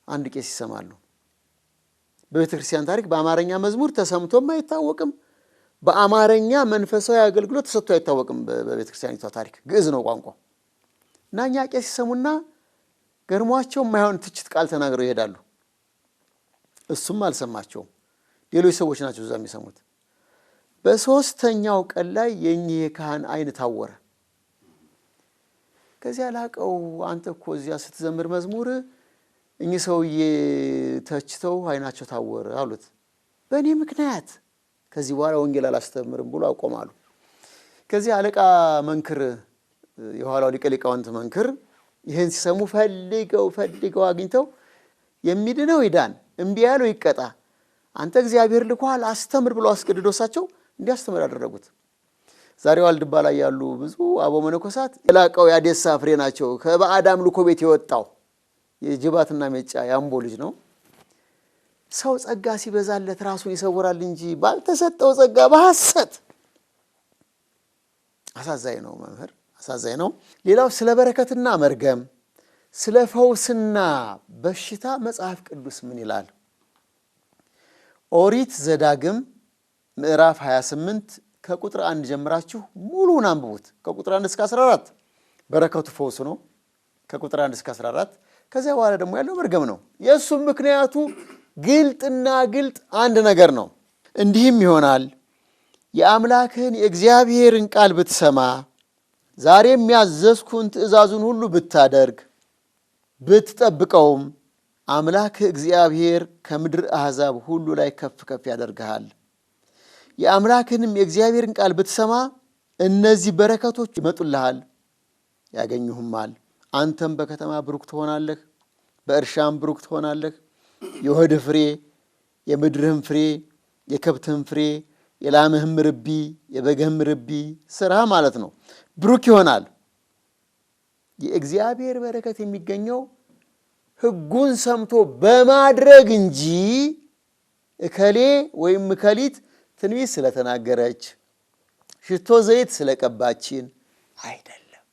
አንድ ቄስ ይሰማሉ። በቤተክርስቲያን ታሪክ በአማርኛ መዝሙር ተሰምቶም አይታወቅም። በአማርኛ መንፈሳዊ አገልግሎት ተሰጥቶ አይታወቅም። በቤተክርስቲያኒቷ ታሪክ ግዕዝ ነው ቋንቋ እና እኛ ቄስ ይሰሙና ገርሟቸው የማይሆን ትችት ቃል ተናግረው ይሄዳሉ። እሱም አልሰማቸውም። ሌሎች ሰዎች ናቸው እዛ የሚሰሙት። በሶስተኛው ቀን ላይ የኚህ ካህን አይን ታወረ። ከዚያ ላቀው አንተ እኮ እዚያ ስትዘምር መዝሙር እኚህ ሰውዬ ተችተው አይናቸው ታወረ አሉት። በእኔ ምክንያት ከዚህ በኋላ ወንጌል አላስተምርም ብሎ አቆማሉ። ከዚህ አለቃ መንክር የኋላው ሊቀ ሊቃውንት መንክር ይሄን ሲሰሙ ፈልገው አግኝተው የሚድነው ይዳን እምቢ ያለው ይቀጣ አንተ እግዚአብሔር ልኳል አስተምር ብሎ አስገድዶሳቸው እንዲያስተምር አደረጉት። ዛሬ ዋልድባ ላይ ያሉ ብዙ አበው መነኮሳት ላቀው ያዴሳ ፍሬ ናቸው። ከባዕድ አምልኮ ቤት የወጣው የጅባትና ሜጫ ያምቦ ልጅ ነው። ሰው ጸጋ ሲበዛለት ራሱን ይሰውራል እንጂ ባልተሰጠው ጸጋ በሐሰት አሳዛኝ ነው መምህር፣ አሳዛኝ ነው። ሌላው ስለ በረከትና መርገም ስለ ፈውስና በሽታ መጽሐፍ ቅዱስ ምን ይላል? ኦሪት ዘዳግም ምዕራፍ 28 ከቁጥር 1 ጀምራችሁ ሙሉውን አንብቡት። ከቁጥር 1 እስከ 14 በረከቱ ፈውስ ነው። ከቁጥር 1 እስከ 14 ከዚያ በኋላ ደግሞ ያለው መርገም ነው። የእሱም ምክንያቱ ግልጥና ግልጥ አንድ ነገር ነው። እንዲህም ይሆናል የአምላክህን የእግዚአብሔርን ቃል ብትሰማ ዛሬም ያዘዝኩህን ትእዛዙን ሁሉ ብታደርግ ብትጠብቀውም አምላክህ እግዚአብሔር ከምድር አሕዛብ ሁሉ ላይ ከፍ ከፍ ያደርግሃል። የአምላክህንም የእግዚአብሔርን ቃል ብትሰማ እነዚህ በረከቶች ይመጡልሃል ያገኙህማል። አንተም በከተማ ብሩክ ትሆናለህ፣ በእርሻም ብሩክ ትሆናለህ። የሆድህ ፍሬ፣ የምድርህም ፍሬ፣ የከብትህም ፍሬ፣ የላምህም ርቢ፣ የበግህም ርቢ ስራ ማለት ነው ብሩክ ይሆናል። የእግዚአብሔር በረከት የሚገኘው ሕጉን ሰምቶ በማድረግ እንጂ እከሌ ወይም እከሊት ትንቢት ስለተናገረች ሽቶ ዘይት ስለቀባችን አይደለም።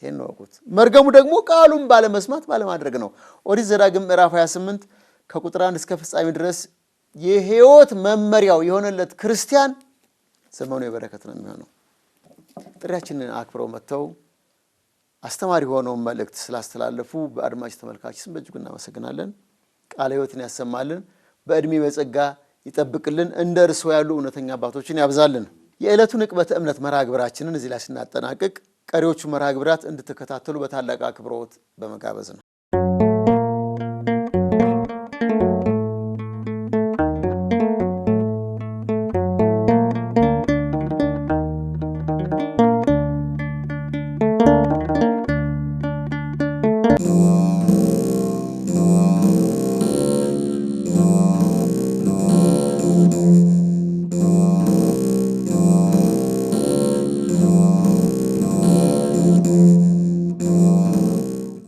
ይህን ወቁት። መርገሙ ደግሞ ቃሉን ባለመስማት ባለማድረግ ነው። ኦሪት ዘዳግም ምዕራፍ 28 ከቁጥር 1 እስከ ፍጻሜ ድረስ የሕይወት መመሪያው የሆነለት ክርስቲያን ዘመኑ የበረከት ነው የሚሆነው። ጥሪያችንን አክብረው መጥተው አስተማሪ ሆነውን መልእክት ስላስተላለፉ በአድማጭ ተመልካች ስም በእጅጉ እናመሰግናለን። ቃለ ሕይወትን ያሰማልን፣ በዕድሜ በጸጋ ይጠብቅልን፣ እንደ እርሱ ያሉ እውነተኛ አባቶችን ያብዛልን። የዕለቱን ዕቅበተ እምነት መርሃ ግብራችንን እዚህ ላይ ስናጠናቅቅ ቀሪዎቹ መርሃ ግብራት እንድትከታተሉ በታላቅ አክብሮት በመጋበዝ ነው።